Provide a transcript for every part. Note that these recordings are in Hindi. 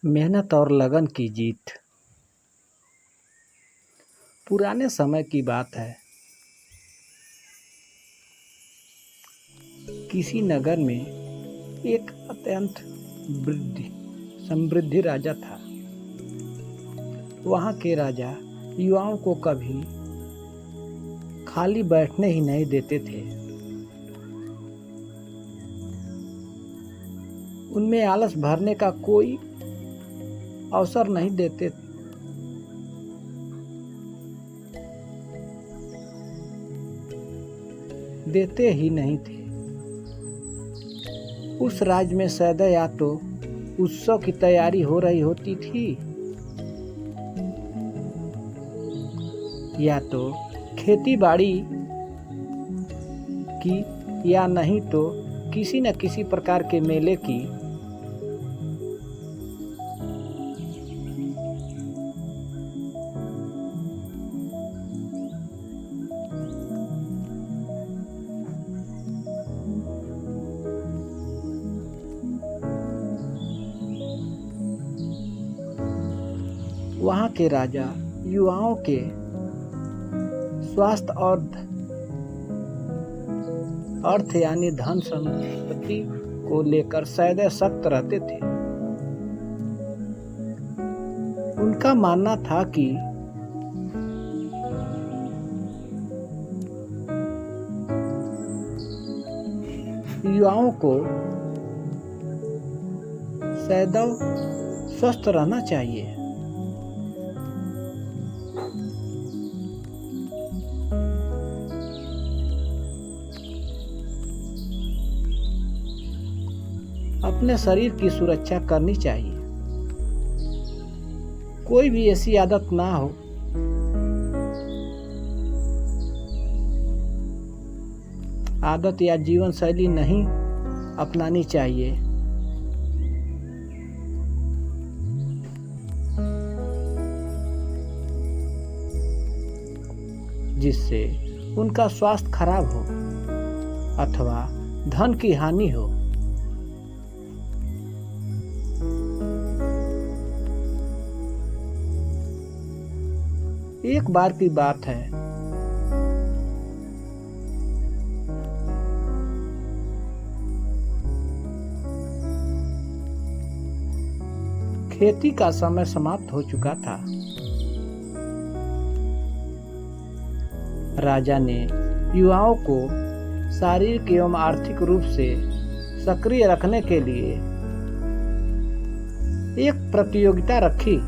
मेहनत और लगन की जीत। पुराने समय की बात है। किसी नगर में एक अत्यंत समृद्ध राजा था। वहाँ के राजा युवाओं को कभी खाली बैठने ही नहीं देते थे। उनमें आलस भरने का कोई अवसर नहीं देते ही नहीं थे। उस राज्य में सदा या तो उत्सव की तैयारी हो रही होती थी या तो खेती बाड़ी की, या नहीं तो किसी न किसी प्रकार के मेले की। वहाँ के राजा युवाओं के स्वास्थ्य और अर्थ यानी धन संपत्ति को लेकर सदैव सख्त रहते थे। उनका मानना था कि युवाओं को सदैव स्वस्थ रहना चाहिए। अपने शरीर की सुरक्षा करनी चाहिए। कोई भी ऐसी आदत ना हो आदत या जीवन शैली नहीं अपनानी चाहिए जिससे उनका स्वास्थ्य खराब हो अथवा धन की हानि हो। एक बार की बात है, खेती का समय समाप्त हो चुका था। राजा ने युवाओं को शारीरिक एवं आर्थिक रूप से सक्रिय रखने के लिए एक प्रतियोगिता रखी।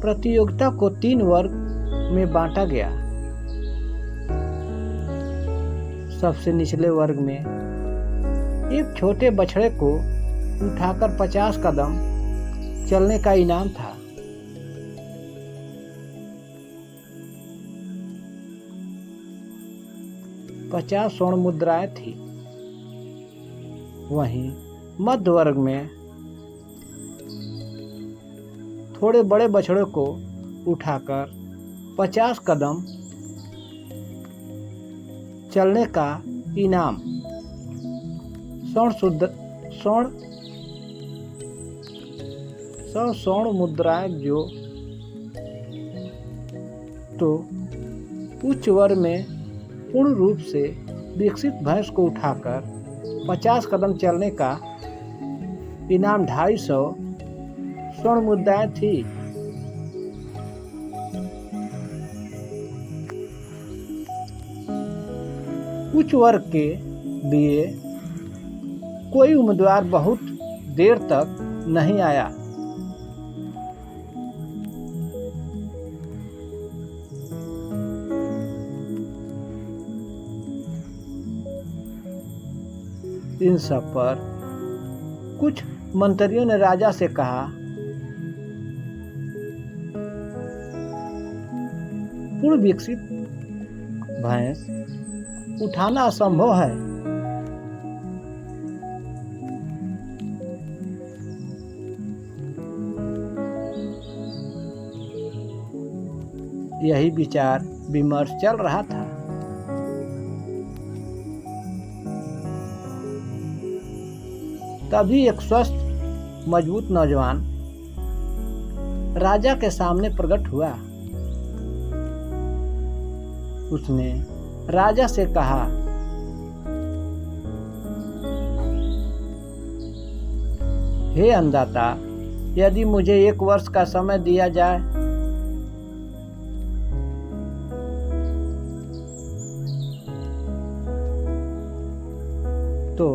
प्रतियोगिता को 3 वर्ग में बांटा गया। सबसे निचले वर्ग में एक छोटे बछड़े को उठाकर 50 कदम चलने का इनाम था। पचास स्वर्ण मुद्राएं थी। वहीं मध्य वर्ग में थोड़े बड़े बछड़े को उठाकर 50 कदम चलने का इनाम स्वर्ण मुद्राएं जो तो उच्च वर्ग में पूर्ण रूप से विकसित भैंस को उठाकर 50 कदम चलने का इनाम 250 स्वर्ण मुद्राएं थी। उच्च वर्ग के लिए कोई उम्मीदवार बहुत देर तक नहीं आया। इन सब पर कुछ मंत्रियों ने राजा से कहा, पूर्ण विकसित भैंस उठाना असंभव है। यही विचार विमर्श चल रहा था। तभी एक स्वस्थ मजबूत नौजवान राजा के सामने प्रकट हुआ। उसने राजा से कहा, हे अन्नदाता, यदि मुझे 1 वर्ष का समय दिया जाए तो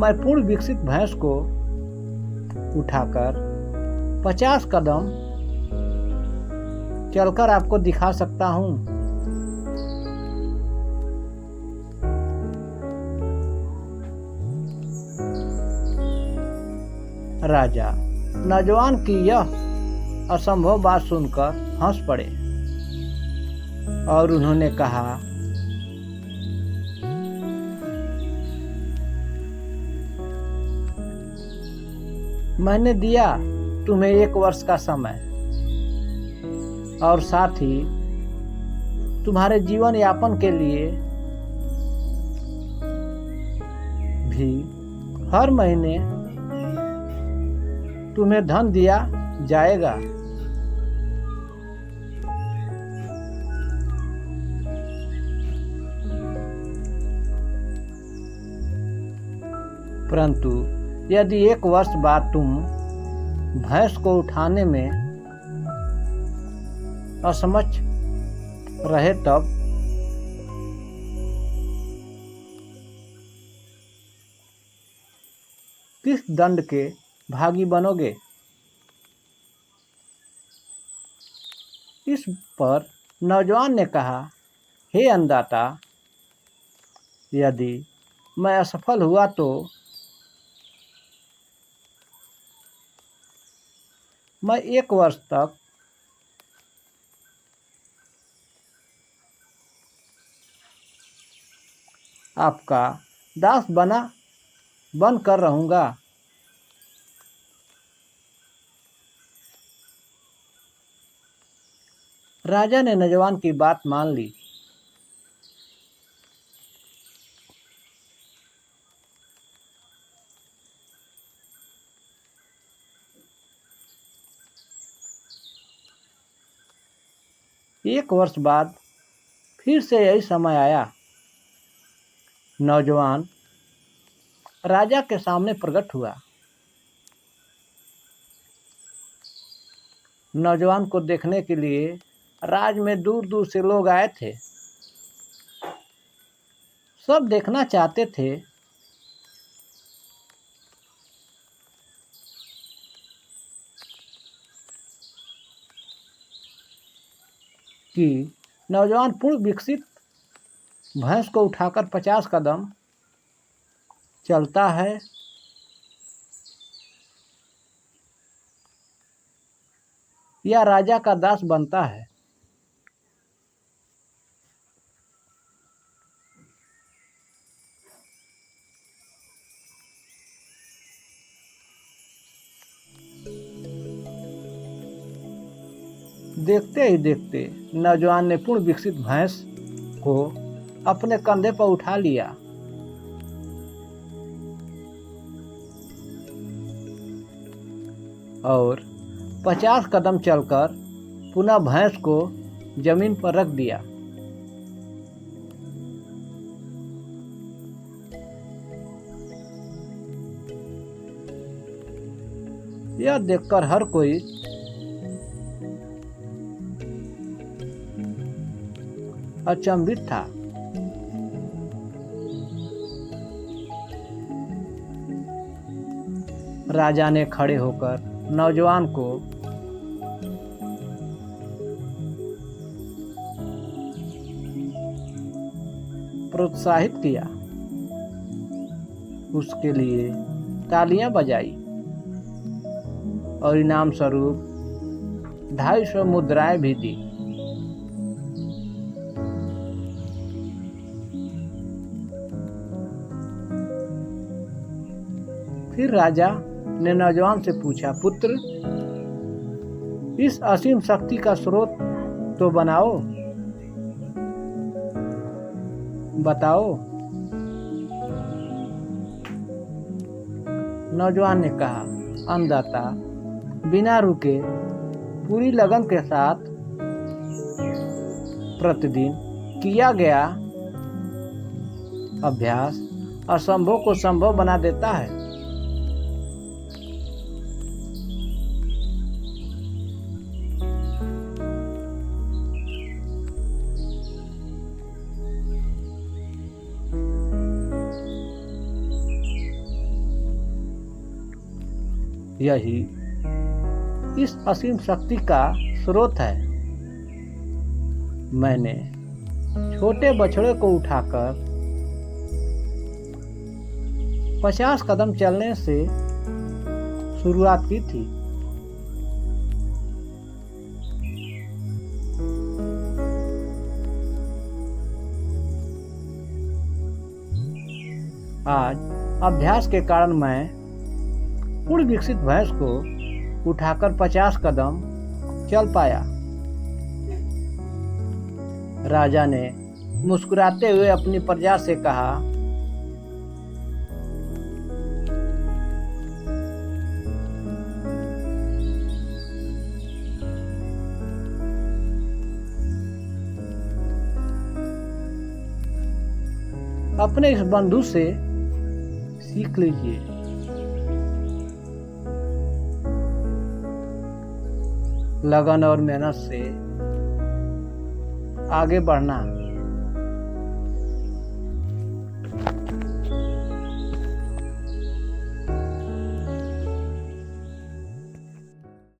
मैं पूर्ण विकसित भैंस को उठाकर 50 कदम चलकर आपको दिखा सकता हूं। राजा नौजवान की यह असंभव बात सुनकर हंस पड़े और उन्होंने कहा, मैंने दिया तुम्हें 1 वर्ष का समय और साथ ही तुम्हारे जीवन यापन के लिए भी हर महीने तुम्हें धन दिया जाएगा। परंतु यदि 1 वर्ष बाद तुम भैंस को उठाने में असमर्थ रहे तब किस दंड के भागी बनोगे? इस पर नौजवान ने कहा, हे अन्नदाता, यदि मैं असफल हुआ तो मैं 1 वर्ष तक आपका दास बन कर रहूंगा। राजा ने नौजवान की बात मान ली। एक वर्ष बाद फिर से यही समय आया। नौजवान राजा के सामने प्रकट हुआ। नौजवान को देखने के लिए राज में दूर दूर से लोग आए थे। सब देखना चाहते थे कि नौजवान पूर्ण विकसित भैंस को उठाकर 50 कदम चलता है या राजा का दास बनता है। देखते ही देखते नौजवान ने पूर्ण विकसित भैंस को अपने कंधे पर उठा लिया। और 50 कदम चलकर पुनः भैंस को जमीन पर रख दिया। यह देखकर हर कोई अचंभित था। राजा ने खड़े होकर नौजवान को प्रोत्साहित किया, उसके लिए तालियां बजाई और इनाम स्वरूप 250 मुद्राएं भी दी। फिर राजा ने नौजवान से पूछा, पुत्र, इस असीम शक्ति का स्रोत तो बनाओ, बताओ। नौजवान ने कहा। अन्नदाता बिना रुके पूरी लगन के साथ प्रतिदिन किया गया अभ्यास असंभव को संभव बना देता है। यही इस असीम शक्ति का स्रोत है। मैंने छोटे बछड़े को उठाकर 50 कदम चलने से शुरुआत की थी। आज अभ्यास के कारण मैं पूर्ण विकसित भैंस को उठाकर 50 कदम चल पाया। राजा ने मुस्कुराते हुए अपनी प्रजा से कहा, अपने इस बंधु से सीख लीजिए। लगन और मेहनत से आगे बढ़ना